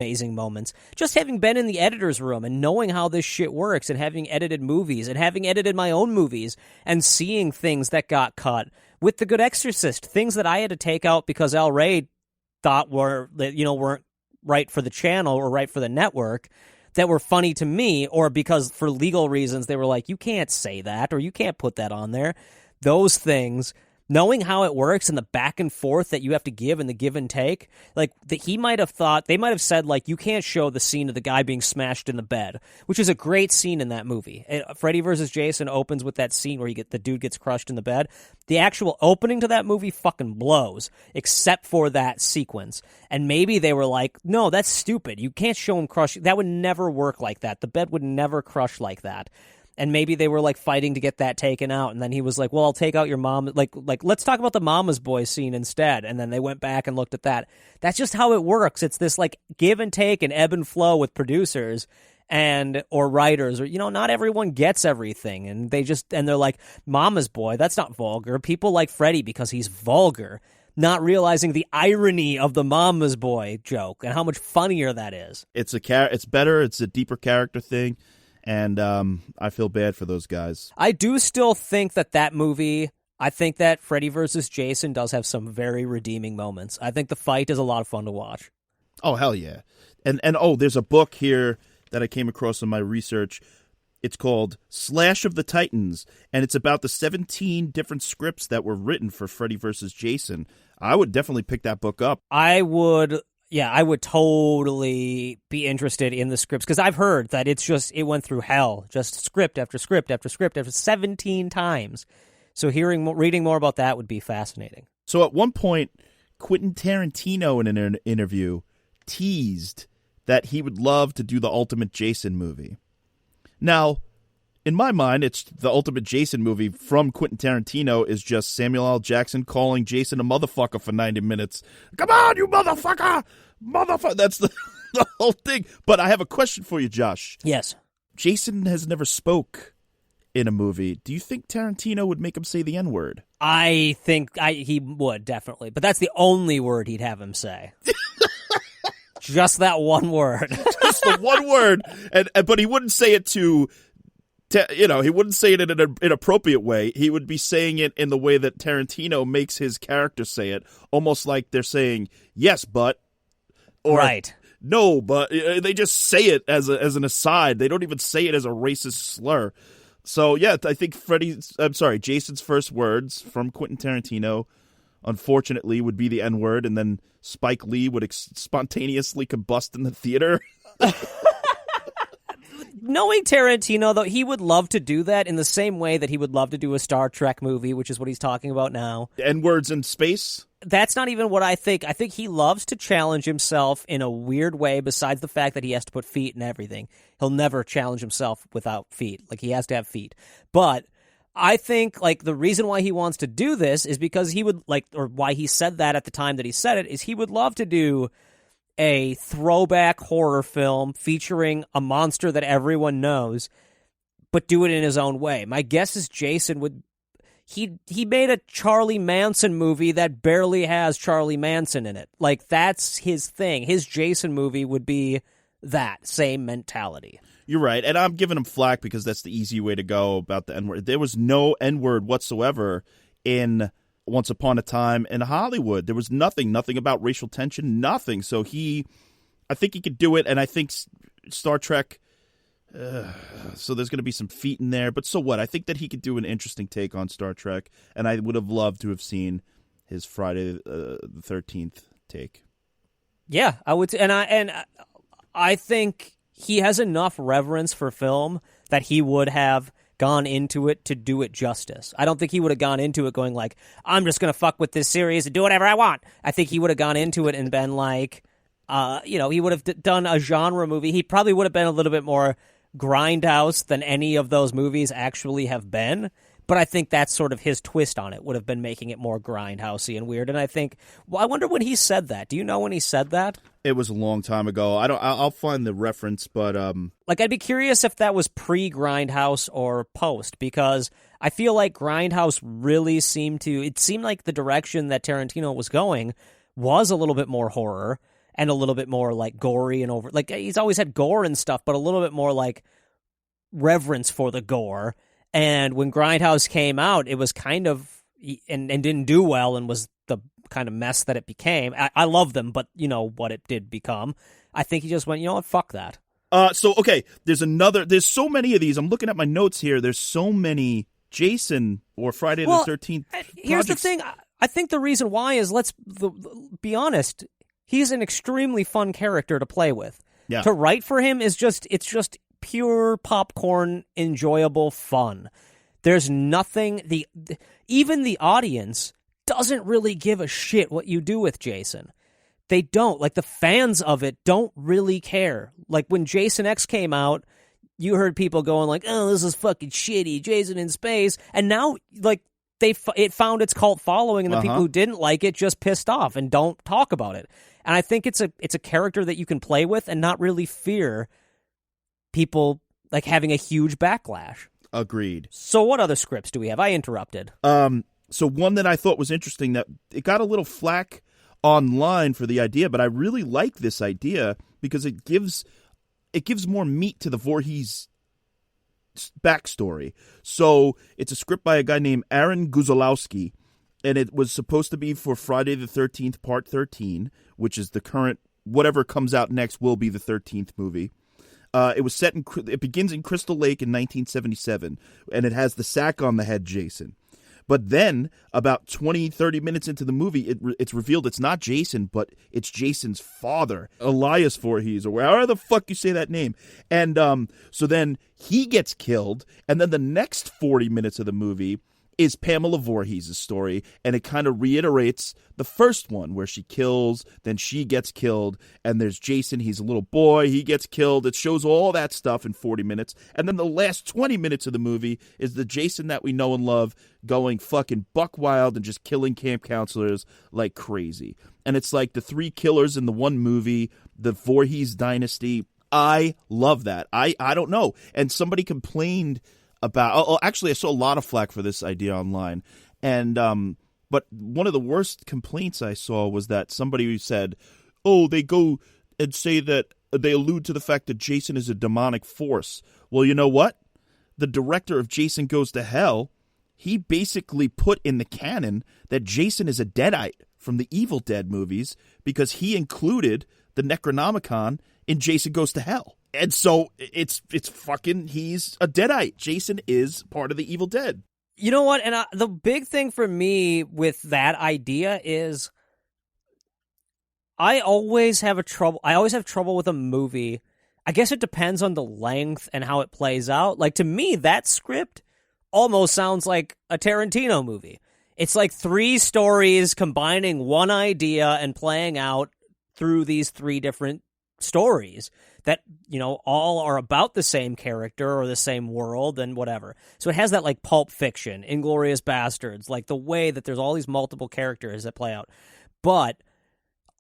amazing moments. Just having been in the editor's room and knowing how this shit works and having edited movies and having edited my own movies and seeing things that got cut. With The Good Exorcist, things that I had to take out because Al Ray thought weren't right for the channel or right for the network, that were funny to me, or because for legal reasons they were like, you can't say that or you can't put that on there. Those things, knowing how it works and the back and forth that you have to give and the give and take, like that they might have said, like, you can't show the scene of the guy being smashed in the bed, which is a great scene in that movie. Freddy vs. Jason opens with that scene where the dude gets crushed in the bed. The actual opening to that movie fucking blows, except for that sequence. And maybe they were like, no, that's stupid. You can't show him crush. That would never work like that. The bed would never crush like that. And maybe they were, like, fighting to get that taken out. And then he was like, well, I'll take out your mom. Like, let's talk about the Mama's Boy scene instead. And then they went back and looked at that. That's just how it works. It's this, like, give and take and ebb and flow with producers or writers. Or, not everyone gets everything. And they're like, Mama's Boy, that's not vulgar. People like Freddy because he's vulgar. Not realizing the irony of the Mama's Boy joke and how much funnier that is. It's better. It's a deeper character thing. And I feel bad for those guys. I do still think that movie, I think that Freddy vs. Jason does have some very redeeming moments. I think the fight is a lot of fun to watch. Oh, hell yeah. And there's a book here that I came across in my research. It's called Slash of the Titans, and it's about the 17 different scripts that were written for Freddy vs. Jason. I would definitely pick that book up. I would totally be interested in the scripts, because I've heard that it went through hell, just script after script after script after 17 times. So reading more about that would be fascinating. So at one point, Quentin Tarantino in an interview teased that he would love to do the Ultimate Jason movie. Now, in my mind, it's the Ultimate Jason movie from Quentin Tarantino is just Samuel L. Jackson calling Jason a motherfucker for 90 minutes. Come on, you motherfucker! Motherfucker! That's the whole thing. But I have a question for you, Josh. Yes. Jason has never spoke in a movie. Do you think Tarantino would make him say the N-word? I think he would, definitely. But that's the only word he'd have him say. Just that one word. Just the one word. But he wouldn't say it he wouldn't say it in an inappropriate way. He would be saying it in the way that Tarantino makes his character say it, almost like they're saying, yes, but, or right. No, but they just say it as an aside. They don't even say it as a racist slur. So, yeah, I think Jason's first words from Quentin Tarantino, unfortunately, would be the N-word, and then Spike Lee would spontaneously combust in the theater. Knowing Tarantino, though, he would love to do that in the same way that he would love to do a Star Trek movie, which is what he's talking about now. N-words in space? That's not even what I think. I think he loves to challenge himself in a weird way, besides the fact that he has to put feet in everything. He'll never challenge himself without feet. Like, he has to have feet. But I think, like, the reason why he wants to do this is because he would, like, or why he said that at the time that he said it, is he would love to do a throwback horror film featuring a monster that everyone knows, but do it in his own way. My guess is Jason would... He made a Charlie Manson movie that barely has Charlie Manson in it. Like, that's his thing. His Jason movie would be that same mentality. You're right, and I'm giving him flack because that's the easy way to go about the N-word. There was no N-word whatsoever in Once Upon a Time in Hollywood. There was nothing about racial tension, nothing. So I think he could do it, and I think Star Trek, so there's going to be some feet in there, but so what? I think that he could do an interesting take on Star Trek, and I would have loved to have seen his Friday the 13th take. Yeah, I would, and I think he has enough reverence for film that he would have gone into it to do it justice. I don't think he would have gone into it going like, I'm just going to fuck with this series and do whatever I want. I think he would have gone into it and been like, he would have done a genre movie. He probably would have been a little bit more grindhouse than any of those movies actually have been. But I think that's sort of his twist on it, would have been making it more grindhousey and weird. And I think, I wonder when he said that. Do you know when he said that? It was a long time ago. I'll find the reference, but I'd be curious if that was pre-Grindhouse or post, because I feel like Grindhouse really seemed like the direction that Tarantino was going was a little bit more horror. and a little bit more like gory and over. Like he's always had gore and stuff, but a little bit more like reverence for the gore. And when Grindhouse came out, it was kind of and didn't do well and was the kind of mess that it became. I love them, but you know what it did become. I think he just went, you know what, fuck that. Okay, there's so many of these. I'm looking at my notes here. There's so many Jason or Friday the 13th Here's the thing. I think the reason why is, be honest, he's an extremely fun character to play with. Yeah. To write for him it's just pure popcorn, enjoyable fun. There's nothing, even the audience doesn't really give a shit what you do with Jason. They don't. Like, the fans of it don't really care. Like, when Jason X came out, you heard people going like, oh, this is fucking shitty, Jason in space. And now, like, it found its cult following, and the people who didn't like it just pissed off and don't talk about it. And I think it's a character that you can play with and not really fear people, like, having a huge backlash. Agreed. So what other scripts do we have? I interrupted. So one that I thought was interesting, that it got a little flack online for the idea, but I really like this idea because it gives more meat to the Voorhees backstory. So it's a script by a guy named Aaron Guzolowski, and it was supposed to be for Friday the 13th, Part 13, which is the current, whatever comes out next will be the 13th movie. It begins in Crystal Lake in 1977, and it has the sack on the head Jason. But then, about 20, 30 minutes into the movie, it's revealed it's not Jason, but it's Jason's father, Elias Voorhees, or however the fuck you say that name. And so then he gets killed, and then the next 40 minutes of the movie is Pamela Voorhees' story, and it kind of reiterates the first one, where she kills, then she gets killed, and there's Jason, he's a little boy, he gets killed. It shows all that stuff in 40 minutes, and then the last 20 minutes of the movie is the Jason that we know and love going fucking buck wild and just killing camp counselors like crazy. And it's like the three killers in the one movie, the Voorhees dynasty. I love that. I don't know. And somebody complained about, actually I saw a lot of flack for this idea online, and but one of the worst complaints I saw was that somebody said, oh, they go and say that they allude to the fact that Jason is a demonic force. Well, you know what? The director of Jason Goes to Hell, he basically put in the canon that Jason is a Deadite from the Evil Dead movies because he included the Necronomicon in Jason Goes to Hell. And so it's fucking, he's a Deadite. Jason is part of the Evil Dead. You know what? And the big thing for me with that idea is I always have trouble with a movie. I guess it depends on the length and how it plays out. Like, to me, that script almost sounds like a Tarantino movie. It's like 3 stories combining one idea and playing out through these 3 different stories that, you know, all are about the same character or the same world and whatever. So it has that, like, Pulp Fiction, Inglourious Bastards, like the way that there's all these multiple characters that play out. But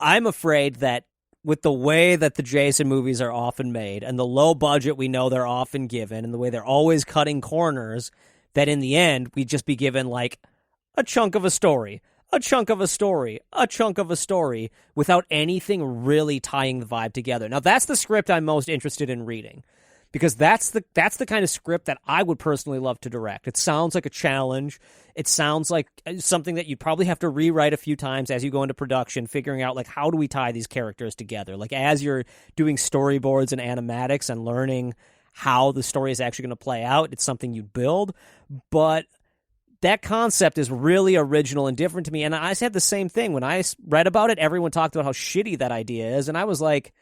I'm afraid that with the way that the Jason movies are often made and the low budget we know they're often given and the way they're always cutting corners, that in the end we'd just be given, like, a chunk of a story, a chunk of a story, a chunk of a story, without anything really tying the vibe together. Now, that's the script I'm most interested in reading, because that's the kind of script that I would personally love to direct. It sounds like a challenge. It sounds like something that you'd probably have to rewrite a few times as you go into production, figuring out, like, how do we tie these characters together? Like, as you're doing storyboards and animatics and learning how the story is actually going to play out, it's something you build. But that concept is really original and different to me. And I said the same thing. When I read about it, everyone talked about how shitty that idea is. And I was like,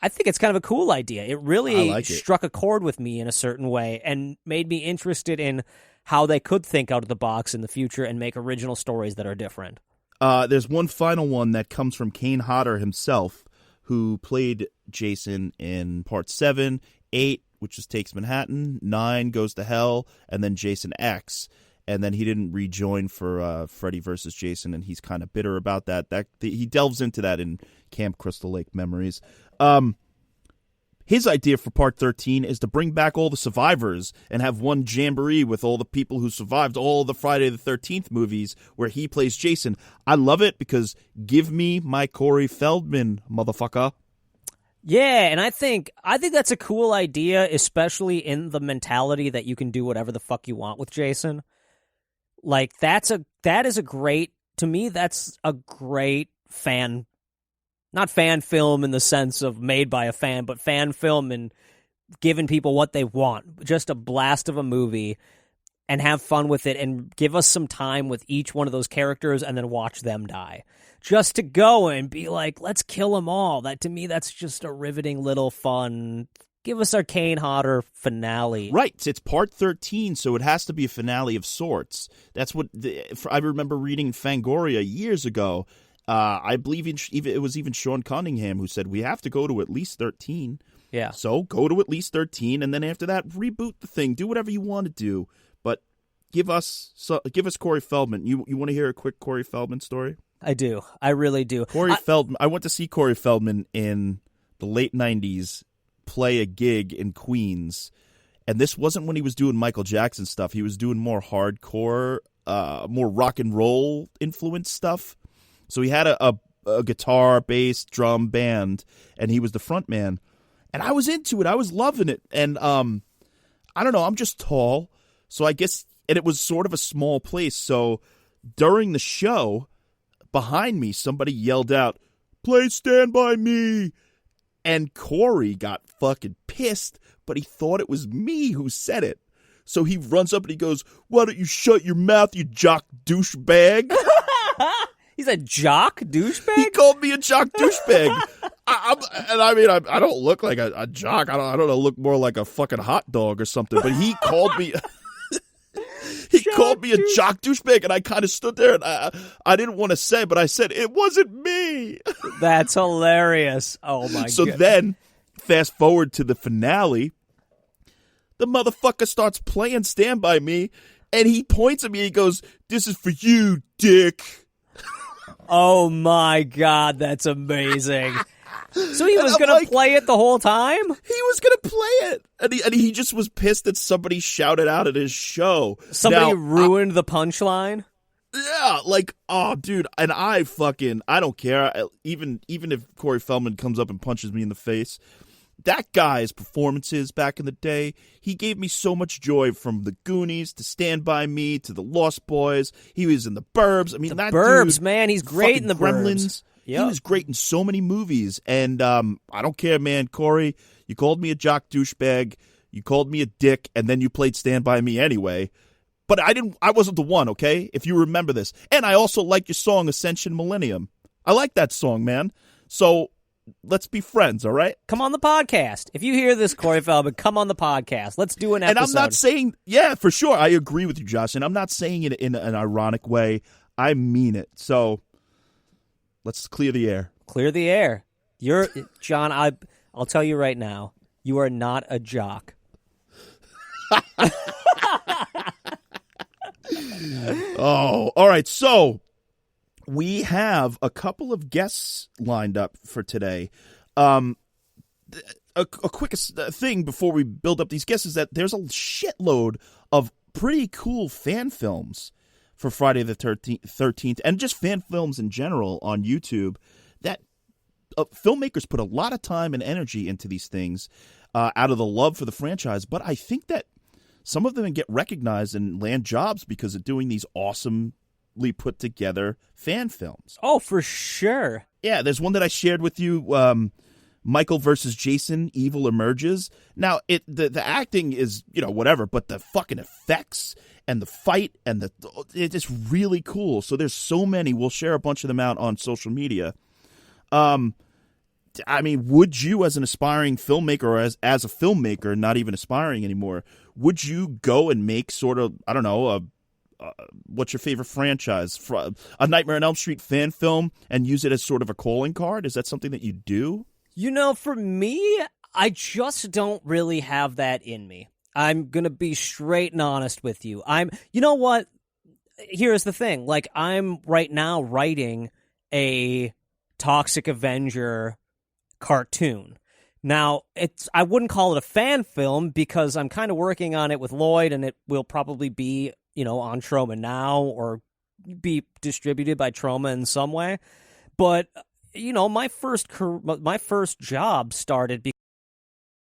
I think it's kind of a cool idea. It really struck a chord with me in a certain way and made me interested in how they could think out of the box in the future and make original stories that are different. There's one final one that comes from Kane Hodder himself, who played Jason in Part 7, 8, which just takes Manhattan, 9 Goes to Hell, and then Jason X. And then he didn't rejoin for Freddy vs. Jason, and he's kind of bitter about that. He delves into that in Camp Crystal Lake Memories. his idea for part 13 is to bring back all the survivors and have one jamboree with all the people who survived all the Friday the 13th movies where he plays Jason. I love it because give me my Corey Feldman, motherfucker. Yeah, and I think that's a cool idea, especially in the mentality that you can do whatever the fuck you want with Jason. Like that is a great, to me, that's a great fan, not fan film in the sense of made by a fan, but fan film and giving people what they want. Just a blast of a movie and have fun with it and give us some time with each one of those characters and then watch them die. Just to go and be like, let's kill them all. That, to me, that's just a riveting little fun. Give us our Kane Hodder finale. Right. It's part 13, so it has to be a finale of sorts. That's what I remember reading Fangoria years ago. I believe it was even Sean Cunningham who said, we have to go to at least 13. Yeah. So go to at least 13, and then after that, reboot the thing. Do whatever you want to do. But give us Corey Feldman. You want to hear a quick Corey Feldman story? I do. I really do. Corey Feldman. I went to see Corey Feldman in the late 90s play a gig in Queens, and this wasn't when he was doing Michael Jackson stuff. He was doing more hardcore, more rock and roll influence stuff. So he had a guitar, bass, drum band, and he was the front man. And I was into it. I was loving it. And I don't know, I'm just tall, so I guess, and it was sort of a small place. So during the show, behind me, somebody yelled out, "Play Stand By Me." And Corey got fucking pissed, but he thought it was me who said it. So he runs up and he goes, "Why don't you shut your mouth, you jock douchebag?" He's a jock douchebag? He called me a jock douchebag. I don't look like a jock. I don't know, look more like a fucking hot dog or something. But he called me... He called me a jock douchebag, and I kind of stood there, and I didn't want to say, but I said, it wasn't me. That's hilarious. Oh, my God. So then, fast forward to the finale, the motherfucker starts playing Stand By Me, and he points at me, and he goes, "This is for you, dick." Oh, my God, that's amazing. So he was going to play it the whole time? He was going to play it. And he just was pissed that somebody shouted out at his show. Somebody ruined the punchline? Yeah, like, oh, dude, and I don't care. Even if Corey Feldman comes up and punches me in the face, that guy's performances back in the day, he gave me so much joy, from The Goonies to Stand By Me to The Lost Boys. He was in The Burbs. I mean, that Burbs, dude, man, he's great in The Gremlins. Burbs. Yep. He was great in so many movies, and I don't care, man. Corey, you called me a jock douchebag, you called me a dick, and then you played Stand By Me anyway. But I wasn't the one, okay? If you remember this. And I also like your song, Ascension Millennium. I like that song, man. So let's be friends, all right? Come on the podcast. If you hear this, Corey Feldman, come on the podcast. Let's do an episode. And I'm not saying, yeah, for sure. I agree with you, Josh. And I'm not saying it in an ironic way. I mean it. So let's clear the air. Clear the air. You're, John, I'll tell you right now, you are not a jock. Oh, all right. So we have a couple of guests lined up for today. A quick thing before we build up these guests is that there's a shitload of pretty cool fan films for Friday the 13th, and just fan films in general on YouTube that filmmakers put a lot of time and energy into these things out of the love for the franchise. But I think that some of them get recognized and land jobs because of doing these awesomely put together fan films. Oh, for sure. Yeah, there's one that I shared with you, Michael versus Jason, Evil Emerges. Now, the acting is, whatever, but the fucking effects and the fight and it's just really cool. So there's so many. We'll share a bunch of them out on social media. I mean, would you, as an aspiring filmmaker, or as a filmmaker, not even aspiring anymore, would you go and make sort of, I don't know, what's your favorite franchise? A Nightmare on Elm Street fan film and use it as sort of a calling card? Is that something that you do? For me, I just don't really have that in me. I'm going to be straight and honest with you. You know what? Here's the thing. Like, I'm right now writing a Toxic Avenger cartoon Now, I wouldn't call it a fan film because I'm kind of working on it with Lloyd, and it will probably be, on Troma now or be distributed by Troma in some way. But, my first job started